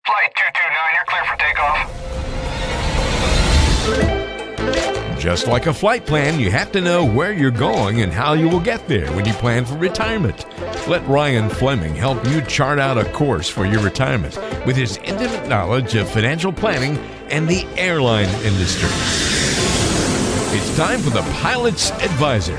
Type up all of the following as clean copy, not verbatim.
Flight 229, you're clear for takeoff. Just like a flight plan, you have to know where you're going and how you will get there when you plan for retirement. Let Ryan Fleming help you chart out a course for your retirement with his intimate knowledge of financial planning and the airline industry. It's time for the Pilot's Advisor.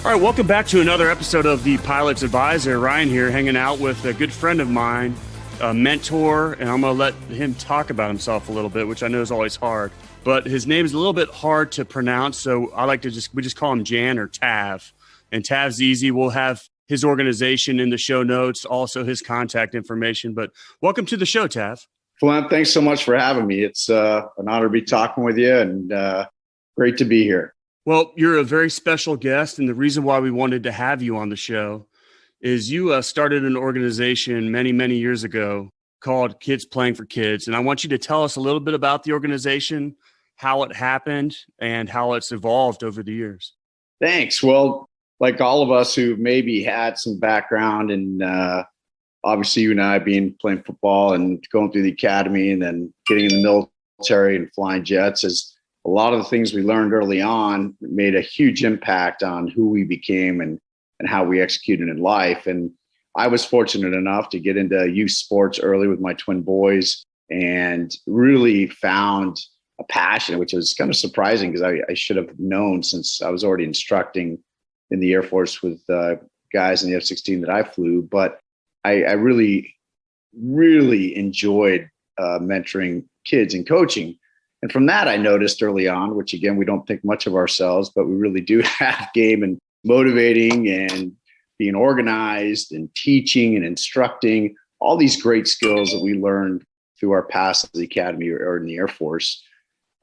All right, welcome back to another episode of the Pilot's Advisor. Ryan here, hanging out with a good friend of mine, a mentor, and I'm going to let him talk about himself a little bit, which I know is always hard. But his name is a little bit hard to pronounce, so I like to we just call him Jan or Tav. And Tav's easy. We'll have his organization in the show notes, also his contact information. But welcome to the show, Tav. Flem, thanks so much for having me. It's an honor to be talking with you, and great to be here. Well, you're a very special guest, and the reason why we wanted to have you on the show is you started an organization many, many years ago called Kids Playing for Kids, and I want you to tell us a little bit about the organization, how it happened, and how it's evolved over the years. Thanks. Well, like all of us who maybe had some background in, obviously you and I playing football and going through the academy and then getting in the military and flying jets, is a lot of the things we learned early on made a huge impact on who we became and how we executed in life. And I was fortunate enough to get into youth sports early with my twin boys and really found a passion, which was kind of surprising because I should have known since I was already instructing in the Air Force with guys in the F-16 that I flew. But I really, really enjoyed mentoring kids and coaching. And from that, I noticed early on, which again, we don't think much of ourselves, but we really do have game and motivating and being organized and teaching and instructing, all these great skills that we learned through our past at the academy or in the Air Force.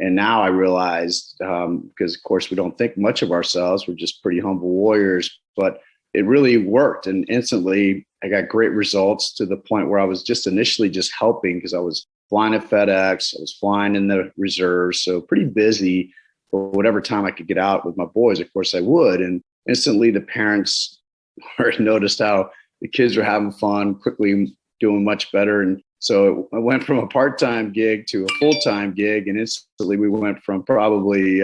And now I realized, because of course we don't think much of ourselves, we're just pretty humble warriors, but it really worked. And instantly I got great results to the point where I was just initially just helping because I was flying at FedEx, I was flying in the reserves, so pretty busy. For whatever time I could get out with my boys, of course I would. And instantly the parents noticed how the kids were having fun, quickly doing much better. And so I went from a part-time gig to a full-time gig, and instantly we went from probably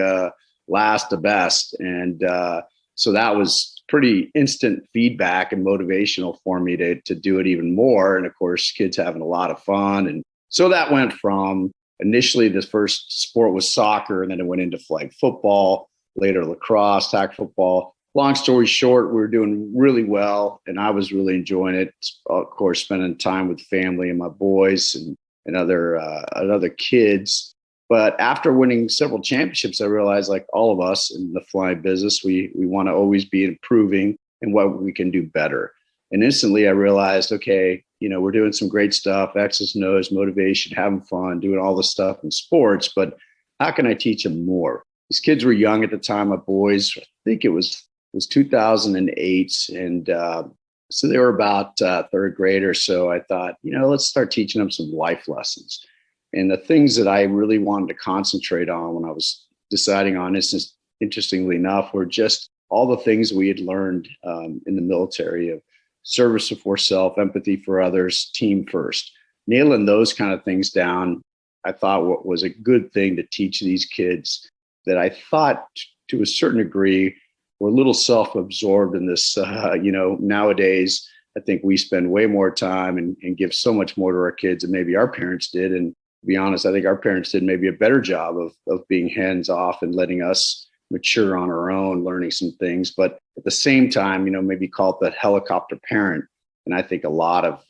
last to best. And so that was pretty instant feedback and motivational for me to do it even more. And of course, kids having a lot of fun. And so that went from initially the first sport was soccer, and then it went into flag football, later lacrosse, tag football. Long story short, we were doing really well, and I was really enjoying it. Of course, spending time with family and my boys and other kids. But after winning several championships, I realized, like all of us in the flying business, we want to always be improving and what we can do better. And instantly I realized, okay, we're doing some great stuff, X's and O's, motivation, having fun, doing all this stuff in sports, but how can I teach them more? These kids were young at the time, my boys, I think it was 2008. And so they were about third grade or so. I thought, let's start teaching them some life lessons. And the things that I really wanted to concentrate on when I was deciding on this, interestingly enough, were just all the things we had learned in the military of service before self, empathy for others, team first. Nailing those kind of things down, I thought what was a good thing to teach these kids that I thought to a certain degree were a little self-absorbed in this. Nowadays, I think we spend way more time and give so much more to our kids than maybe our parents did. And to be honest, I think our parents did maybe a better job of being hands off and letting us mature on our own, learning some things. But at the same time, maybe call it the helicopter parent. And I think a lot of,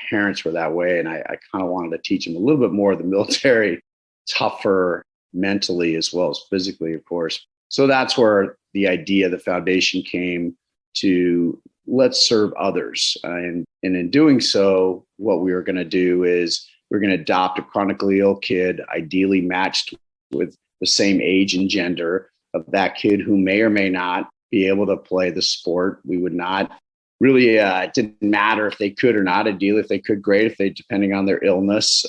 parents were that way. And I kind of wanted to teach them a little bit more of the military, tougher mentally as well as physically, of course. So that's where the idea, the foundation came to let's serve others. And in doing so, what we were going to do is we're going to adopt a chronically ill kid, ideally matched with the same age and gender of that kid who may or may not be able to play the sport. We would not really, it didn't matter if they could or not. Ideally, if they could, great. If they, depending on their illness,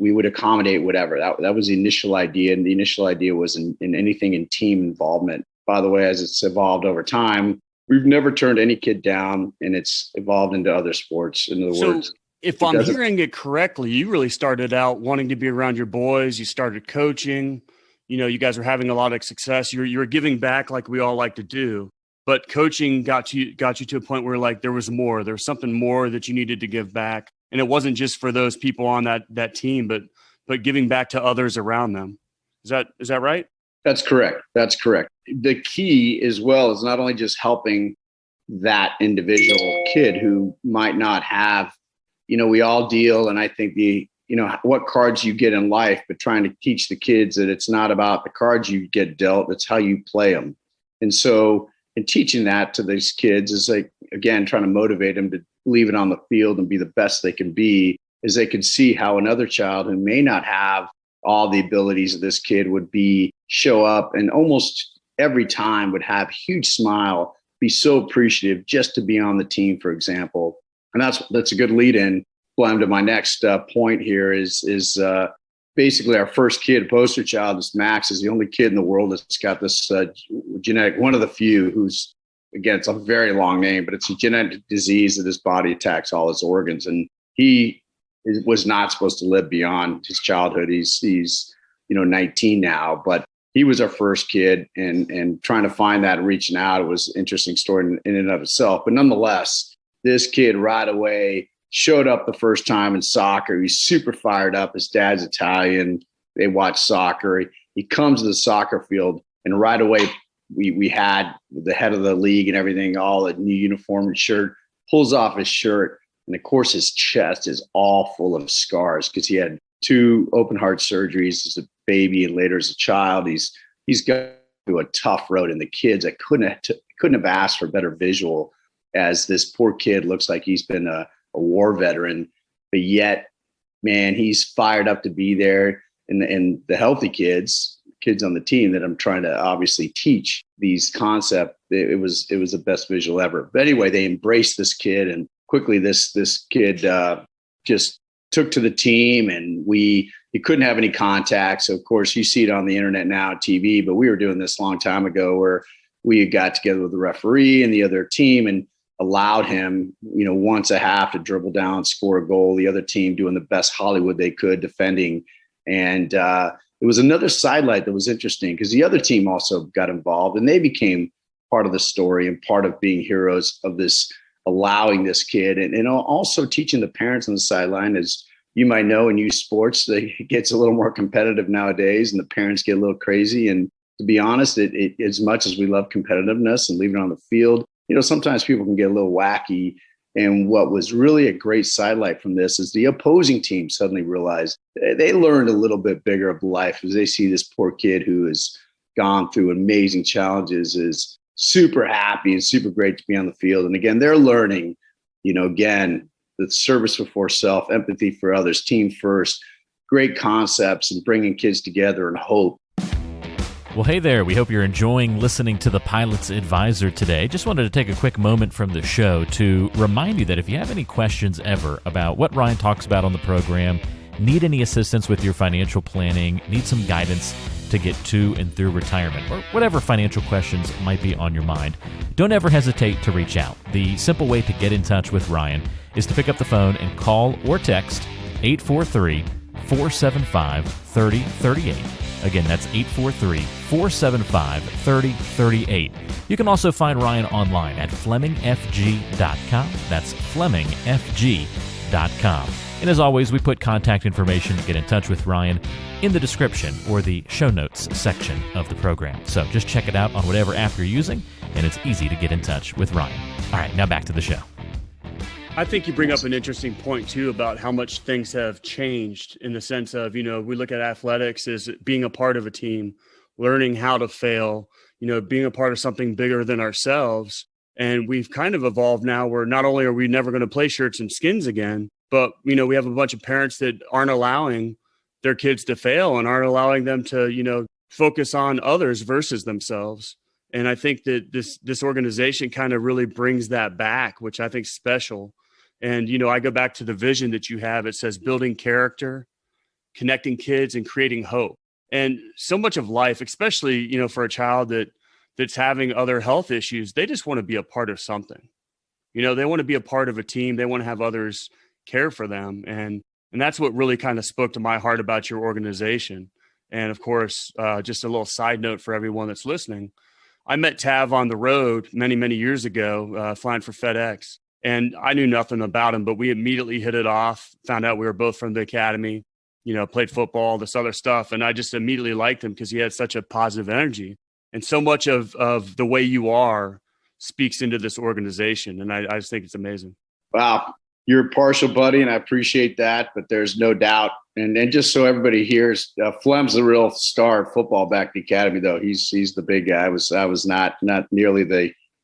we would accommodate whatever. That was the initial idea. And the initial idea was in anything in team involvement. By the way, as it's evolved over time, we've never turned any kid down, and it's evolved into other sports. In other words, if I'm hearing it correctly, you really started out wanting to be around your boys. You started coaching. You guys were having a lot of success. You were giving back like we all like to do. But coaching got you to a point where like there was more. There was something more that you needed to give back, and it wasn't just for those people on that team, but giving back to others around them. Is that right? That's correct. The key as well is not only just helping that individual kid who might not have, we all deal, and I think what cards you get in life, but trying to teach the kids that it's not about the cards you get dealt, it's how you play them. And so in teaching that to these kids is like, again, trying to motivate them to leave it on the field and be the best they can be, as they can see how another child who may not have all the abilities of this kid would show up and almost every time would have a huge smile, be so appreciative just to be on the team, for example. And that's a good lead in. Well, to my next point here is basically our first kid, poster child, is Max, is the only kid in the world that's got this genetic, one of the few who's, again, it's a very long name, but it's a genetic disease that his body attacks all his organs. And he was not supposed to live beyond his childhood. He's 19 now, but he was our first kid, and trying to find that and reaching out, it was an interesting story in and of itself. But nonetheless, this kid right away showed up the first time in soccer. He's super fired up. His dad's Italian. They watch soccer. He comes to the soccer field, and right away we had the head of the league and everything, all a new uniform and shirt, pulls off his shirt. And of course, his chest is all full of scars because he had 2 open heart surgeries as a baby and later as a child. He's got through a tough road, and the kids, I couldn't have asked for a better visual, as this poor kid looks like he's been a war veteran, but yet, man, he's fired up to be there. And the healthy kids on the team that I'm trying to obviously teach these concepts, it was the best visual ever. But anyway, they embraced this kid, and quickly this kid just took to the team, and he couldn't have any contact. So of course you see it on the internet now, TV, but we were doing this a long time ago where we got together with the referee and the other team and allowed him, once a half to dribble down, score a goal, the other team doing the best Hollywood they could defending. And it was another sidelight that was interesting because the other team also got involved, and they became part of the story and part of being heroes of this, allowing this kid, and also teaching the parents on the sideline. As you might know, in youth sports, it gets a little more competitive nowadays, and the parents get a little crazy. And to be honest, it as much as we love competitiveness and leaving it on the field, sometimes people can get a little wacky. And what was really a great sidelight from this is the opposing team suddenly realized they learned a little bit bigger of life as they see this poor kid who has gone through amazing challenges is super happy and super great to be on the field. And again, they're learning, again, the service before self, empathy for others, team first, great concepts, and bringing kids together and hope. Well, hey there. We hope you're enjoying listening to the Pilot's Advisor today. Just wanted to take a quick moment from the show to remind you that if you have any questions ever about what Ryan talks about on the program, need any assistance with your financial planning, need some guidance to get to and through retirement, or whatever financial questions might be on your mind, don't ever hesitate to reach out. The simple way to get in touch with Ryan is to pick up the phone and call or text 843-475-3038. Again, that's 843-475-3038. You can also find Ryan online at FlemingFG.com. That's FlemingFG.com. And as always, we put contact information to get in touch with Ryan in the description or the show notes section of the program. So just check it out on whatever app you're using, and it's easy to get in touch with Ryan. All right, now back to the show. I think you bring up an interesting point, too, about how much things have changed in the sense of, we look at athletics as being a part of a team, learning how to fail, being a part of something bigger than ourselves. And we've kind of evolved now where not only are we never going to play shirts and skins again, but, we have a bunch of parents that aren't allowing their kids to fail and aren't allowing them to, focus on others versus themselves. And I think that this organization kind of really brings that back, which I think is special. And, I go back to the vision that you have. It says building character, connecting kids and creating hope. And so much of life, especially, you know, for a child that's having other health issues, they just want to be a part of something. You know, they want to be a part of a team. They want to have others care for them. And that's what really kind of spoke to my heart about your organization. And of course, just a little side note for everyone that's listening. I met Tav on the road many, many years ago, flying for FedEx. And I knew nothing about him, but we immediately hit it off, found out we were both from the academy, you know, played football, this other stuff. And I just immediately liked him because he had such a positive energy. And so much of the way you are speaks into this organization. And I just think it's amazing. Wow. You're a partial, buddy, and I appreciate that. But there's no doubt. And just so everybody hears, Flem's the real star of football back at the academy, though. He's the big guy. I was not nearly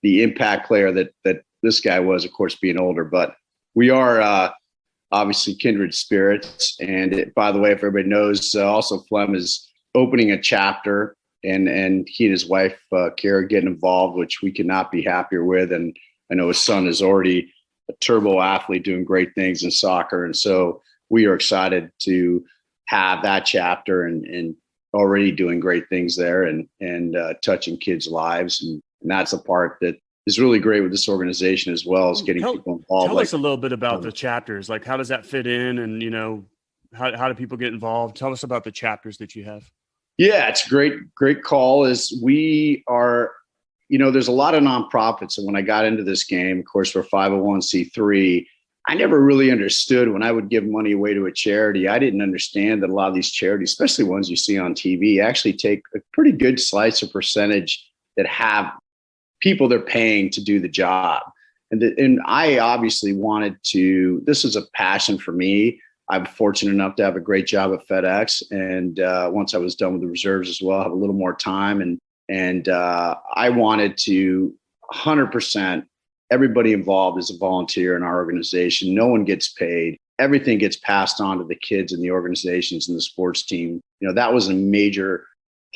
the impact player that this guy was, of course, being older. But we are obviously kindred spirits. And by the way, if everybody knows, also Flem is opening a chapter, and he and his wife, Kara, getting involved, which we cannot be happier with. And I know his son is already a turbo athlete doing great things in soccer. And so we are excited to have that chapter and already doing great things there and touching kids' lives. And that's the part that is really great with this organization as well, as getting people involved. Tell us a little bit about the chapters. Like, how does that fit in? And, you know, how do people get involved? Tell us about the chapters that you have. Yeah, it's a great call. Is we are, you know, there's a lot of nonprofits. And when I got into this game, of course, we're 501c3. I never really understood when I would give money away to a charity. I didn't understand that a lot of these charities, especially ones you see on TV, actually take a pretty good slice of percentage that have people they're paying to do the job. And I obviously wanted to, this is a passion for me. I'm fortunate enough to have a great job at FedEx. And once I was done with the reserves as well, have a little more time. And I wanted to 100%, everybody involved is a volunteer in our organization. No one gets paid. Everything gets passed on to the kids and the organizations and the sports team. You know, that was a major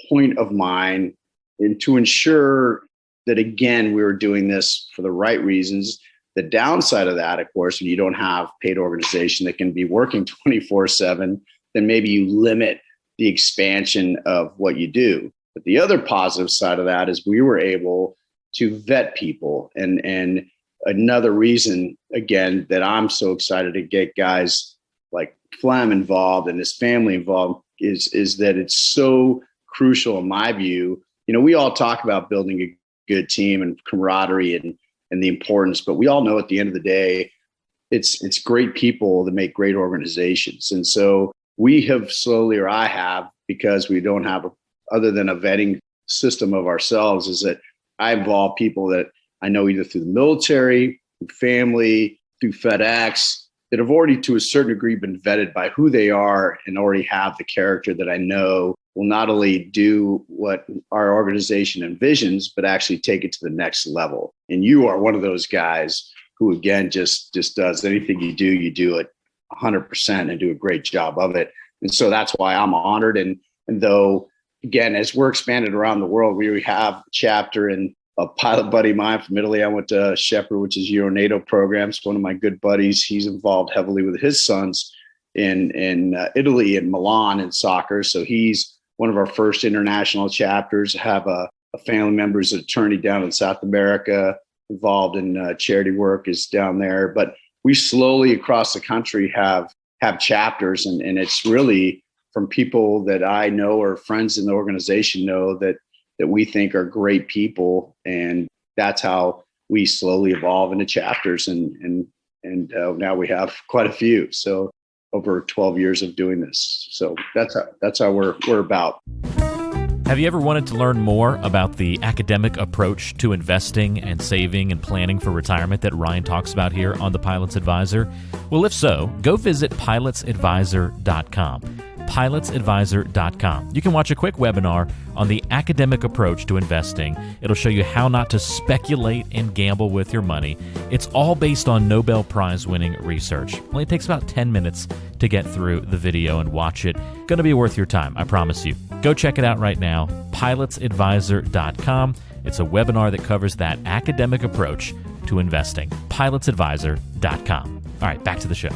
point of mine, and to ensure that, again, we were doing this for the right reasons. The downside of that, of course, when you don't have paid organization that can be working 24/7, then maybe you limit the expansion of what you do. But the other positive side of that is we were able to vet people. And another reason, again, that I'm so excited to get guys like Flem involved and his family involved is that it's so crucial in my view. You know, we all talk about building a good team and camaraderie and the importance, but we all know at the end of the day, it's great people that make great organizations. And so we have slowly, or I have, because we don't have other than a vetting system of ourselves, is that I involve people that I know either through the military, through family, through FedEx, that have already to a certain degree been vetted by who they are and already have the character that I know will not only do what our organization envisions, but actually take it to the next level. And you are one of those guys who, again, just does anything you do it 100% and do a great job of it. And so that's why I'm honored. And though, again, as we're expanded around the world, we have a chapter in a pilot buddy of mine from Italy. I went to Shepherd, which is Euro NATO programs. One of my good buddies, he's involved heavily with his sons in Italy and Milan in soccer. So he's one of our first international chapters. Have a family member who's an attorney down in South America, involved in charity work, is down there. But we slowly across the country have chapters, and it's really from people that I know or friends in the organization know that we think are great people, and that's how we slowly evolve into chapters. And now we have quite a few. So over 12 years of doing this. So that's how we're about. Have you ever wanted to learn more about the academic approach to investing and saving and planning for retirement that Ryan talks about here on The Pilot's Advisor? Well, if so, go visit pilotsadvisor.com. pilotsadvisor.com. You can watch a quick webinar on the academic approach to investing. It'll show you how not to speculate and gamble with your money. It's all based on Nobel Prize winning research. Only takes about 10 minutes to get through the video and watch it. Going to be worth your time, I promise you. Go check it out right now, pilotsadvisor.com. It's a webinar that covers that academic approach to investing. pilotsadvisor.com. All right, back to the show.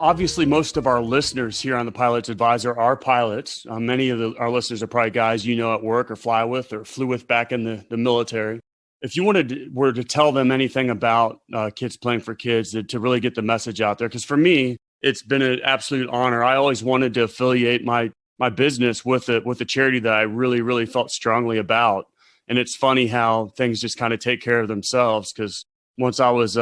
Obviously, most of our listeners here on the Pilot's Advisor are pilots. Many of our listeners are probably guys you know at work or fly with or flew with back in the military. If you were to tell them anything about Kids Playing for Kids to really get the message out there, because for me, it's been an absolute honor. I always wanted to affiliate my business with a charity that I really, really felt strongly about. And it's funny how things just kind of take care of themselves, because once I was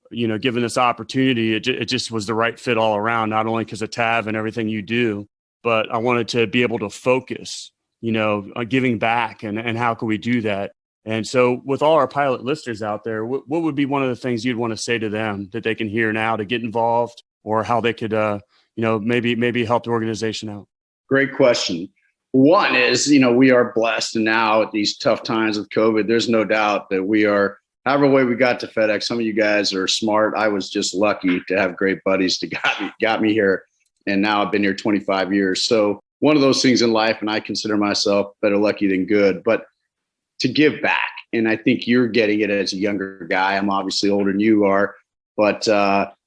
given this opportunity, it just was the right fit all around, not only because of Tav and everything you do, but I wanted to be able to focus, on giving back and how can we do that? And so with all our pilot listeners out there, what would be one of the things you'd want to say to them that they can hear now to get involved, or how they could, maybe help the organization out? Great question. One is, we are blessed, and now at these tough times with COVID, there's no doubt that we are, however way we got to FedEx. Some of you guys are smart. I was just lucky to have great buddies that got me here. And now I've been here 25 years. So one of those things in life, and I consider myself better lucky than good, but to give back. And I think you're getting it as a younger guy. I'm obviously older than you are, but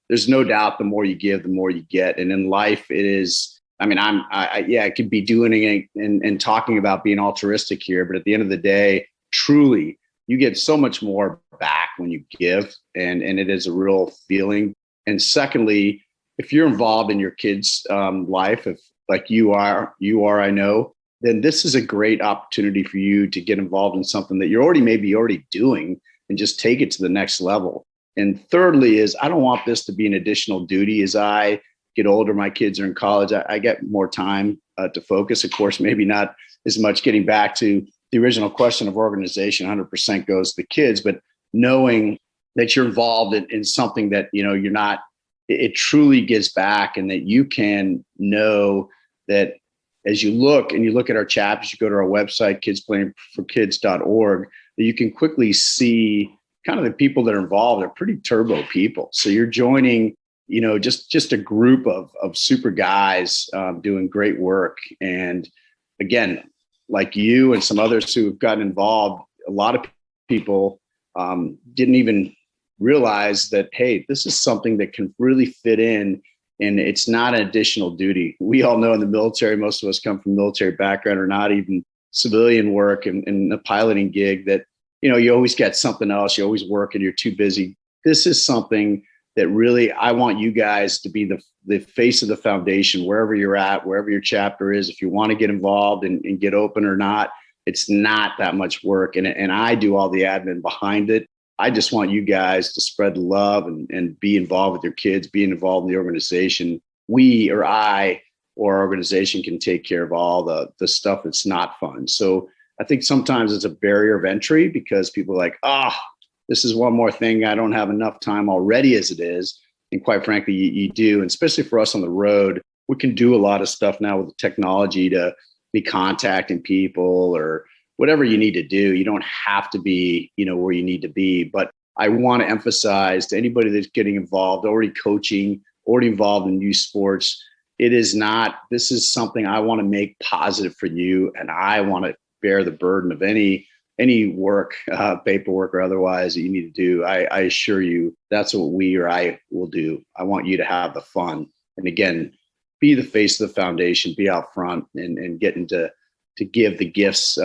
there's no doubt the more you give, the more you get. And in life, it is, I could be doing it and talking about being altruistic here, but at the end of the day, truly, you get so much more back when you give, and it is a real feeling. And secondly, if you're involved in your kids' life, if like you are, I know, then this is a great opportunity for you to get involved in something that you're already doing and just take it to the next level. And thirdly is, I don't want this to be an additional duty. As I get older, my kids are in college, I get more time to focus. Of course, maybe not as much getting back to the original question of organization, 100% goes to the kids, but knowing that you're involved in something that, you're not, it truly gives back, and that you can know that as you look at our chapters, you go to our website, kidsplayingforkids.org, that you can quickly see kind of the people that are involved. They're pretty turbo people. So you're joining, just a group of super guys doing great work. And again, like you and some others who have gotten involved, a lot of people didn't even realize that, hey, this is something that can really fit in, and it's not an additional duty. We all know in the military, most of us come from military background or not even civilian work and a piloting gig, that, you always get something else. You always work and you're too busy. This is something that really, I want you guys to be the face of the foundation, wherever you're at, wherever your chapter is. If you want to get involved and get open or not, it's not that much work. And I do all the admin behind it. I just want you guys to spread the love and be involved with your kids, being involved in the organization. We or I or our organization can take care of all the stuff that's not fun. So I think sometimes it's a barrier of entry, because people are like, this is one more thing. I don't have enough time already as it is. And quite frankly, you do. And especially for us on the road, we can do a lot of stuff now with the technology to be contacting people or whatever you need to do. You don't have to be, where you need to be. But I want to emphasize to anybody that's getting involved, already coaching, already involved in youth sports, this is something I want to make positive for you. And I want to bear the burden of any work, paperwork or otherwise that you need to do. I assure you that's what we or I will do. I want you to have the fun. And again, be the face of the foundation, be out front and get into to give the gifts,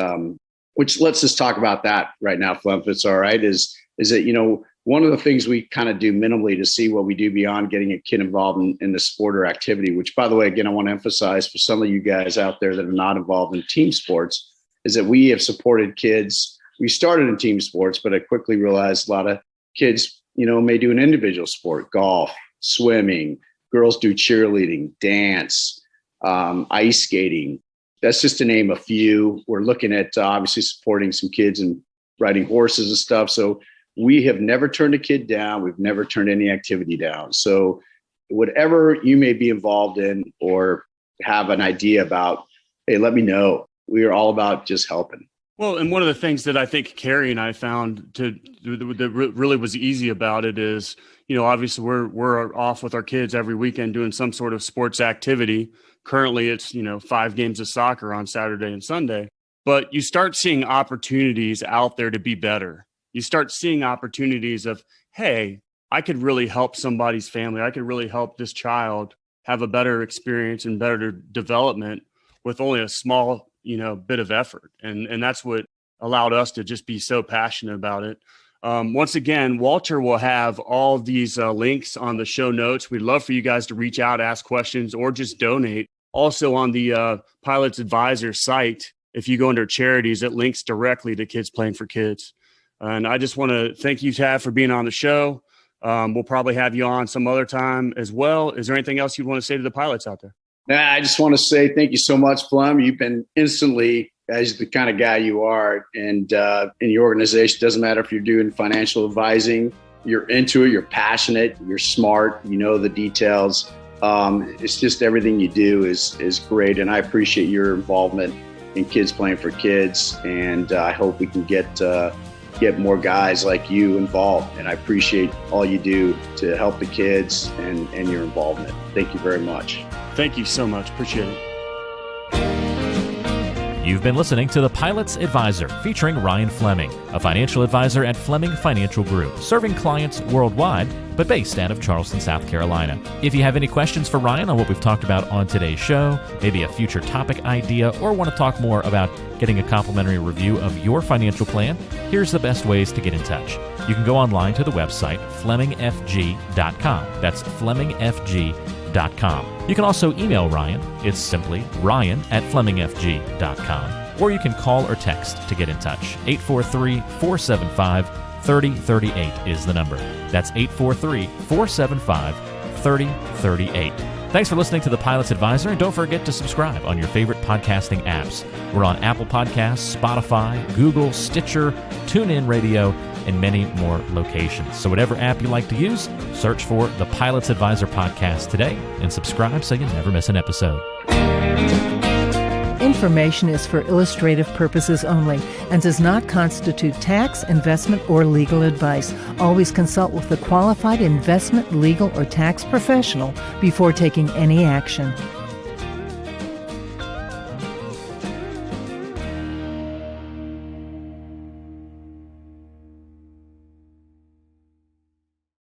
which let's just talk about that right now, Flem, if it's all right, is that, one of the things we kind of do minimally to see what we do beyond getting a kid involved in the sport or activity, which, by the way, again, I want to emphasize for some of you guys out there that are not involved in team sports, is that we have supported kids. We started in team sports, but I quickly realized a lot of kids, may do an individual sport, golf, swimming, girls do cheerleading, dance, ice skating. That's just to name a few. We're looking at obviously supporting some kids and riding horses and stuff. So we have never turned a kid down. We've never turned any activity down. So whatever you may be involved in or have an idea about, hey, let me know. We are all about just helping. Well, and one of the things that I think Carrie and I found that really was easy about it is, obviously we're off with our kids every weekend doing some sort of sports activity. Currently, it's, 5 games of soccer on Saturday and Sunday. But you start seeing opportunities out there to be better. You start seeing opportunities of, hey, I could really help somebody's family. I could really help this child have a better experience and better development with only a small, bit of effort. And that's what allowed us to just be so passionate about it. Once again, Walter will have all these links on the show notes. We'd love for you guys to reach out, ask questions, or just donate. Also on the Pilots Advisor site, if you go under charities, it links directly to Kids Playing for Kids. And I just want to thank you, Tav, for being on the show. We'll probably have you on some other time as well. Is there anything else you want to say to the pilots out there? I just want to say thank you so much, Flem. You've been instantly, as the kind of guy you are, and in your organization, doesn't matter if you're doing financial advising, you're into it, you're passionate, you're smart, you know the details. It's just everything you do is great, and I appreciate your involvement in Kids Playing for Kids, and I hope we can get more guys like you involved, and I appreciate all you do to help the kids and your involvement. Thank you very much. Thank you so much. Appreciate it. You've been listening to The Pilot's Advisor, featuring Ryan Fleming, a financial advisor at Fleming Financial Group, serving clients worldwide, but based out of Charleston, South Carolina. If you have any questions for Ryan on what we've talked about on today's show, maybe a future topic idea, or want to talk more about getting a complimentary review of your financial plan, here's the best ways to get in touch. You can go online to the website, FlemingFG.com. That's FlemingFG.com. You can also email Ryan. It's simply ryan@FlemingFG.com. Or you can call or text to get in touch. 843-475-3038 is the number. That's 843-475-3038. Thanks for listening to The Pilot's Advisor, and don't forget to subscribe on your favorite podcasting apps. We're on Apple Podcasts, Spotify, Google, Stitcher, TuneIn Radio, and many more locations. So whatever app you like to use, search for The Pilot's Advisor podcast today and subscribe so you never miss an episode. Information is for illustrative purposes only and does not constitute tax, investment, or legal advice. Always consult with a qualified investment, legal, or tax professional before taking any action.